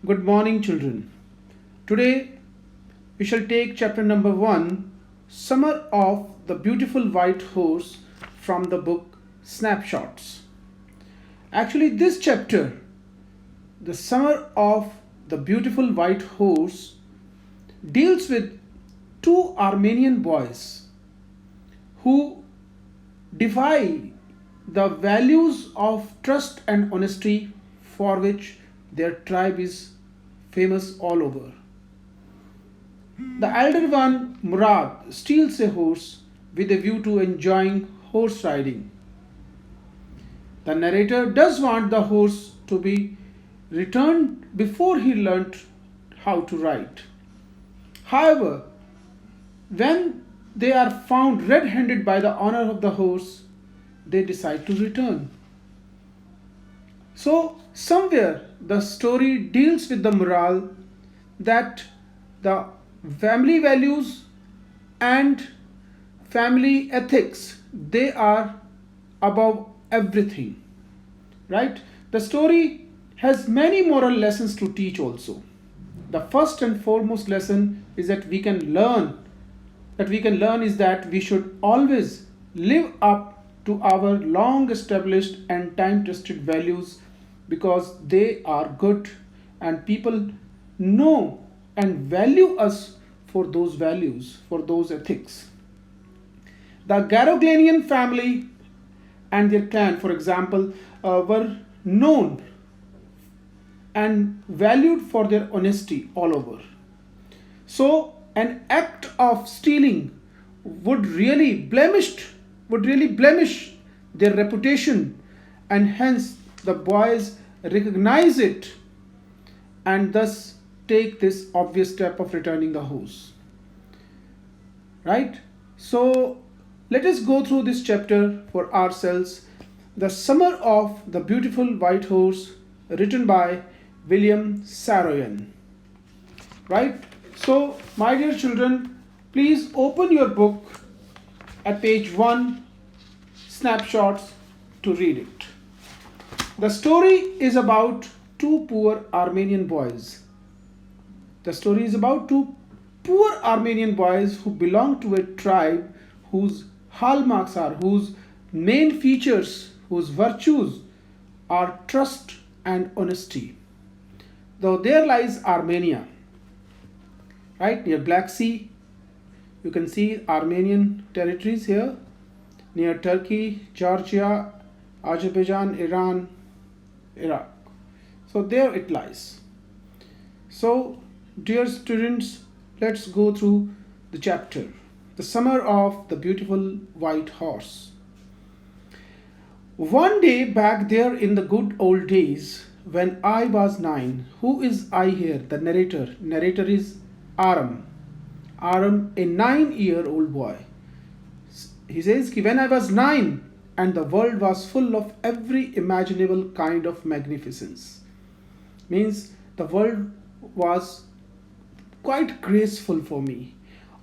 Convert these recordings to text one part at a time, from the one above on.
Good morning, children. Today we shall take chapter number 1, Summer of the Beautiful White Horse, from the book Snapshots. Actually, this chapter, The Summer of the Beautiful White Horse, deals with two Armenian boys who defy the values of trust and honesty for which their tribe is famous all over. The elder one, Murad, steals a horse with a view to enjoying horse riding. The narrator does want the horse to be returned before he learnt how to ride. However, when they are found red handed by the owner of the horse, they decide to return. So, somewhere the story deals with the moral that the family values and family ethics, they are above everything, right? The story has many moral lessons to teach also. The first and foremost lesson is that we can learn is that we should always live up to our long established and time tested values, because they are good and people know and value us for those values, for those ethics. The Garoglanian family and their clan, for example, were known and valued for their honesty all over. So an act of stealing would really blemish their reputation, and hence the boys recognize it and thus take this obvious step of returning the horse. Right? So let us go through this chapter for ourselves. The Summer of the Beautiful White Horse, written by William Saroyan. Right? So, my dear children, please open your book at page 1, snapshots, to read it. The story is about two poor Armenian boys. The story is about two poor Armenian boys who belong to a tribe whose hallmarks are, whose main features, whose virtues are trust and honesty. Though there lies Armenia, right near Black Sea. You can see Armenian territories here, near Turkey, Georgia, Azerbaijan, Iran, Iraq. So there it lies. So, dear students, let's go through the chapter, The Summer of the Beautiful White Horse. One day back there in the good old days when I was 9, who is I here? The narrator. Narrator is Aram. Aram, a 9-year-old boy. He says, when I was 9 and the world was full of every imaginable kind of magnificence. Means the world was quite graceful for me.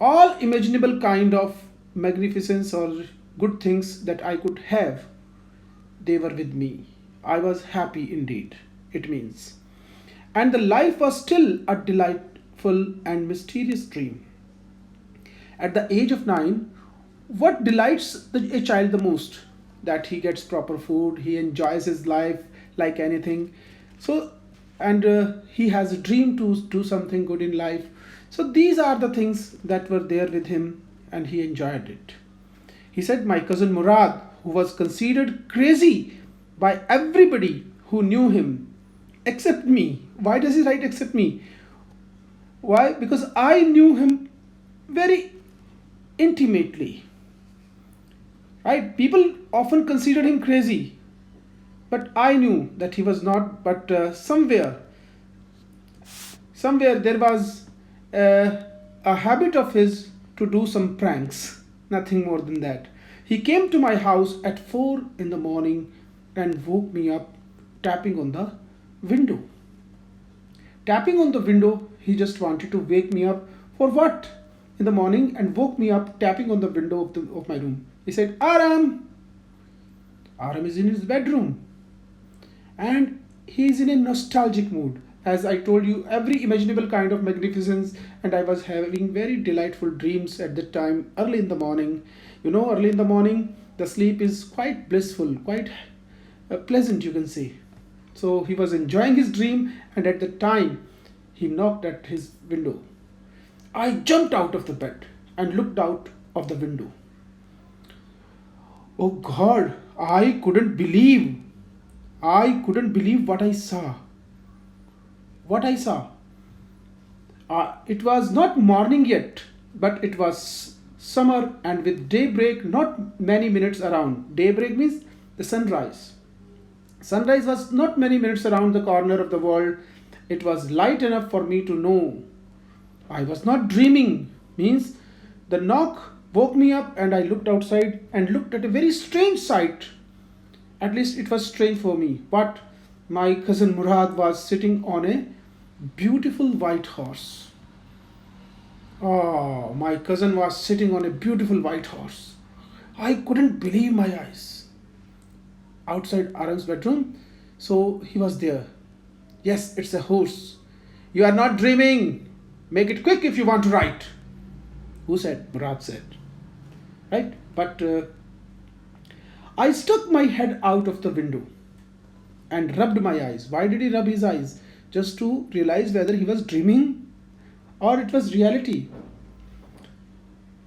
All imaginable kind of magnificence or good things that I could have, they were with me. I was happy indeed, it means. And the life was still a delightful and mysterious dream. At the age of 9, what delights a child the most? That he gets proper food, he enjoys his life like anything. So, and he has a dream to do something good in life. So these are the things that were there with him, and he enjoyed it. He said, my cousin Murad, who was considered crazy by everybody who knew him, except me. Why does he write except me? Why? Because I knew him very intimately. Right? People often considered him crazy, but I knew that he was not. But somewhere there was a habit of his to do some pranks, nothing more than that. He came to my house at 4 in the morning and woke me up tapping on the window. Tapping on the window, he just wanted to wake me up for what? In the morning, and woke me up tapping on the window of my room. He said, Aram! Aram is in his bedroom and he is in a nostalgic mood. as I told you, every imaginable kind of magnificence, and I was having very delightful dreams at that time, early in the morning. Early in the morning, the sleep is quite blissful, quite pleasant, you can say. So he was enjoying his dream, and at the time, he knocked at his window. I jumped out of the bed and looked out of the window. Oh God, I couldn't believe. I couldn't believe what I saw. What I saw. It was not morning yet, but it was summer, and with daybreak not many minutes around. Daybreak means the sunrise. Sunrise was not many minutes around the corner of the world. It was light enough for me to know I was not dreaming. Means the knock woke me up, and I looked outside and looked at a very strange sight. At least it was strange for me. But my cousin Murad was sitting on a beautiful white horse. Oh, my cousin was sitting on a beautiful white horse. I couldn't believe my eyes. Outside Aram's bedroom, so he was there. Yes, it's a horse. You are not dreaming. Make it quick if you want to write. Who said? Murad said. Right? But I stuck my head out of the window and rubbed my eyes. Why did he rub his eyes? Just to realize whether he was dreaming or it was reality.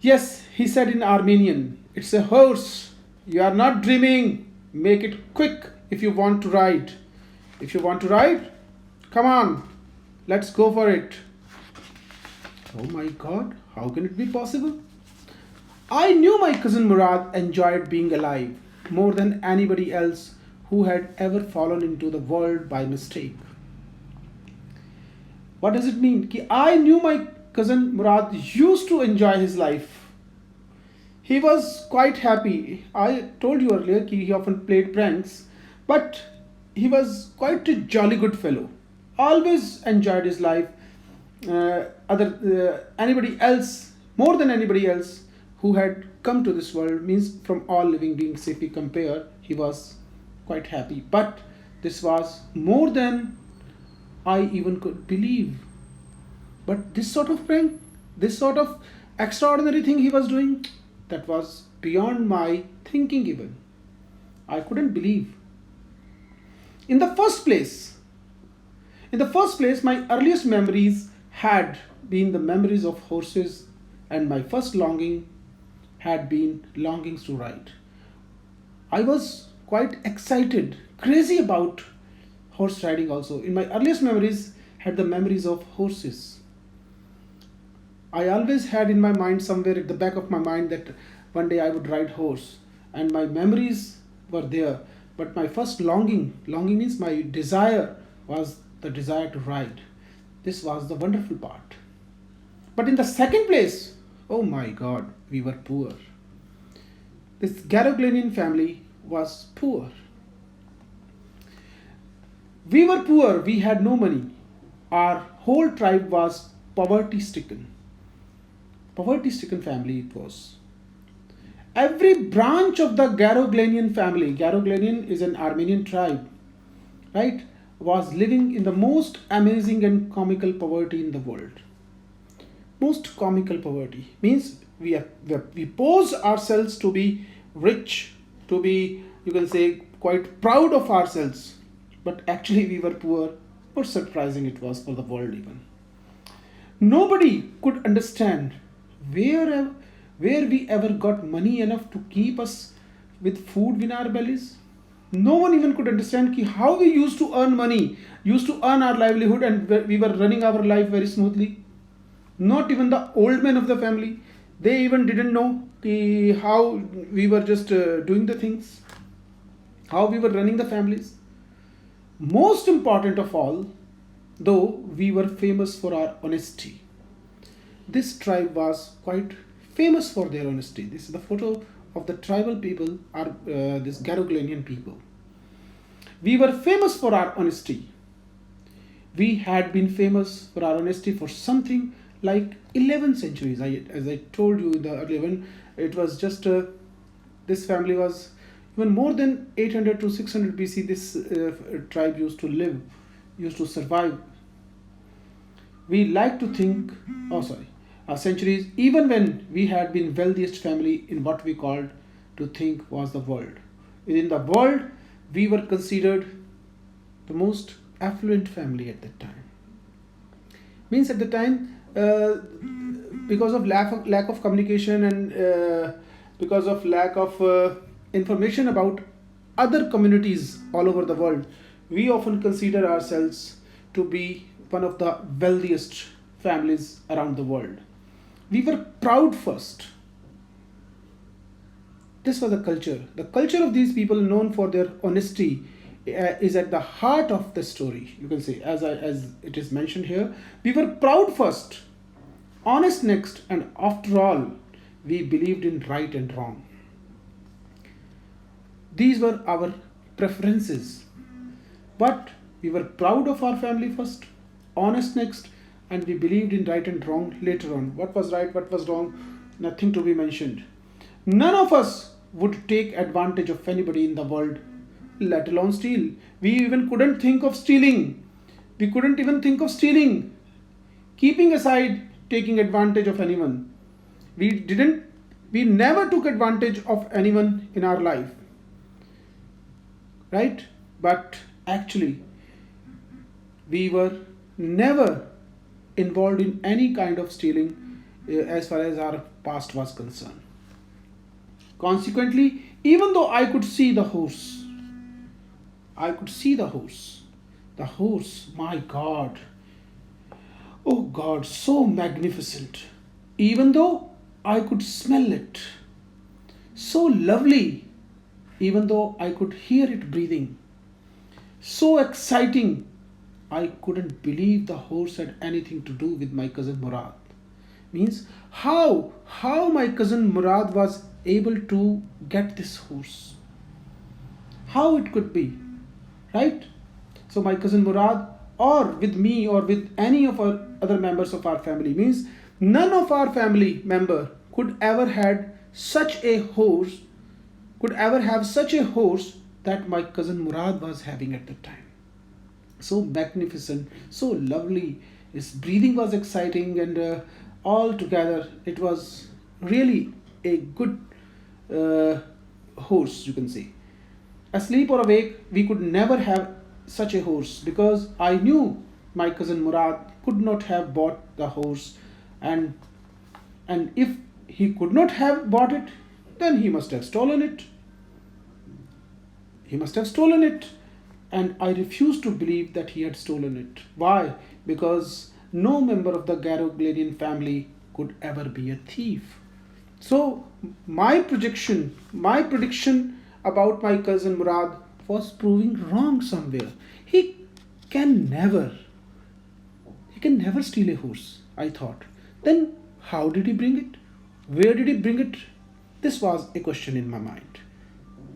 Yes, he said in Armenian, it's a horse. You are not dreaming. Make it quick if you want to ride. If you want to ride, come on, let's go for it. Oh my God, how can it be possible? I knew my cousin Murad enjoyed being alive more than anybody else who had ever fallen into the world by mistake. What does it mean? I knew my cousin Murad used to enjoy his life. He was quite happy. I told you earlier he often played pranks, but he was quite a jolly good fellow. Always enjoyed his life. Anybody else, more than anybody else who had come to this world, means from all living beings, if we compare, he was quite happy. But this was more than I even could believe. But this sort of prank, this sort of extraordinary thing he was doing, that was beyond my thinking even. I couldn't believe. In the first place, my earliest memories had been the memories of horses, and my first longing had been longings to ride. I was quite excited, crazy about horse riding also. In my earliest memories had the memories of horses. I always had in my mind, somewhere at the back of my mind, that one day I would ride horse, and my memories were there. But my first longing means my desire, was the desire to ride. This was the wonderful part. But in the second place, oh my God, we were poor. This Garoglanian family was poor. We were poor, we had no money. Our whole tribe was poverty stricken. Poverty stricken family it was. Every branch of the Garoglanian family, Garoglanian is an Armenian tribe, right, was living in the most amazing and comical poverty in the world. Most comical poverty means we pose ourselves to be rich, to be, you can say, quite proud of ourselves, but actually we were poor. How surprising it was for the world even. Nobody could understand where we ever got money enough to keep us with food in our bellies. No one even could understand how we used to earn money, used to earn our livelihood, and we were running our life very smoothly. Not even the old men of the family, they even didn't know how we were just doing the things, how we were running the families. Most important of all, though, we were famous for our honesty. This tribe was quite famous for their honesty. This is the photo of the tribal people, this Garoglanian people. We were famous for our honesty. We had been famous for our honesty for something like 11 centuries. As I told you in the earlier one, it was just this family was even more than 800 to 600 BC. This tribe used to live, used to survive We like to think, oh sorry, centuries, even when we had been wealthiest family in what we called to think was the world. Within the world, we were considered the most affluent family at that time. Means at the time, because of lack of communication and because of lack of information about other communities all over the world, we often consider ourselves to be one of the wealthiest families around the world. We were proud first. This was the culture. The culture of these people, known for their honesty, is at the heart of the story. You can say, as it is mentioned here, we were proud first, honest next, and after all, we believed in right and wrong. These were our preferences. But we were proud of our family first, honest next, and we believed in right and wrong later on. What was right, what was wrong, nothing to be mentioned. None of us would take advantage of anybody in the world, let alone steal. We even couldn't think of stealing. We couldn't even think of stealing. Keeping aside taking advantage of anyone. We never took advantage of anyone in our life. Right? But actually, we were never involved in any kind of stealing as far as our past was concerned. Consequently, even though I could see the horse, the horse, my God, oh God, so magnificent. Even though I could smell it, so lovely, even though I could hear it breathing, so exciting, I couldn't believe the horse had anything to do with my cousin Murad. Means how my cousin Murad was able to get this horse. How it could be, right? So my cousin Murad, or with me, or with any of our other members of our family, means none of our family member could ever had such a horse, could ever have such a horse that my cousin Murad was having at the time. So magnificent, so lovely. His breathing was exciting, and all together it was really a good horse, you can say. Asleep or awake, we could never have such a horse, because I knew my cousin Murad could not have bought the horse, and if he could not have bought it, then he must have stolen it. He must have stolen it. And I refuse to believe that he had stolen it. Why? Because no member of the Garoglanian family could ever be a thief. So my prediction about my cousin Murad was proving wrong somewhere. Can never, he can never steal a horse, I thought. Then how did he bring it? Where did he bring it? This was a question in my mind.